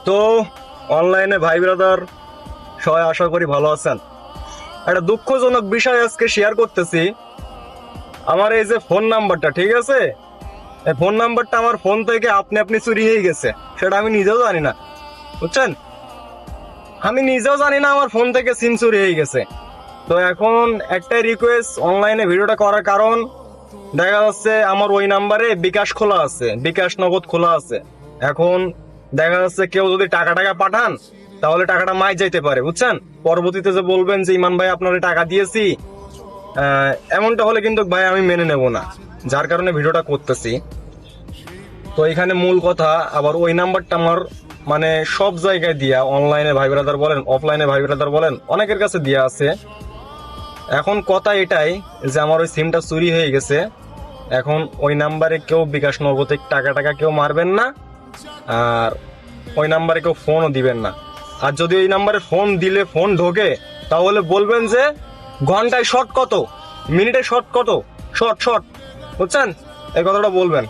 তো অনলাইনে ভাই ব্রাদার সবাই আশা করি ভালো আছেন। একটা দুঃখজনক বিষয় আজকে শেয়ার করতেছি। আমার এই যে ফোন নাম্বারটা, ঠিক আছে, এই ফোন নাম্বারটা আমার ফোন থেকে আপনি আপনি চুরি হয়ে গেছে। সেটা আমি নিজেও জানি না, বুঝছেন। আমি নিজেও জানি না আমার ফোন থেকে সিম চুরি হয়ে গেছে। তো এখন একটাই রিকোয়েস্ট, অনলাইনে ভিডিওটা করার কারণ দেখা যাচ্ছে আমার ওই নাম্বারে বিকাশ খোলা আছে, বিকাশ নগদ খোলা আছে। এখন দেখা যাচ্ছে কেউ যদি টাকা টাকা পাঠান তাহলে টাকাটা মাই যাইতে পারে, বুঝছেন। পরবর্তীতে যে বলবেন যে ইমান ভাই আপনার টাকা দিয়েছি, এমনটা হলে কিন্তু ভাই আমি মেনে নেব না। যার কারণে ভিডিওটা করতেছি। তো এখানে মূল কথা, আবার ওই নাম্বারটা আমার মানে সব জায়গায় দিয়া, অনলাইনে ভাই ব্রাদার বলেন, অফলাইনে ভাই ব্রাদার বলেন, অনেকের কাছে দেয়া আছে। এখন কথা এটাই যে আমার ওই সিমটা চুরি হয়ে গেছে। এখন ওই নাম্বারে কেউ বিকাশ নগদে টাকা টাকা কেউ মারবেন না, আর ওই নাম্বারে কেউ ফোনও দিবেন না। আর যদি ওই নাম্বারে ফোন দিলে ফোন ঢোকে তাহলে বলবেন যে ঘন্টায় শর্ট কত, মিনিটে শর্ট কত, শর্ট শর্ট, বুঝছেন, এই কথাটা বলবেন।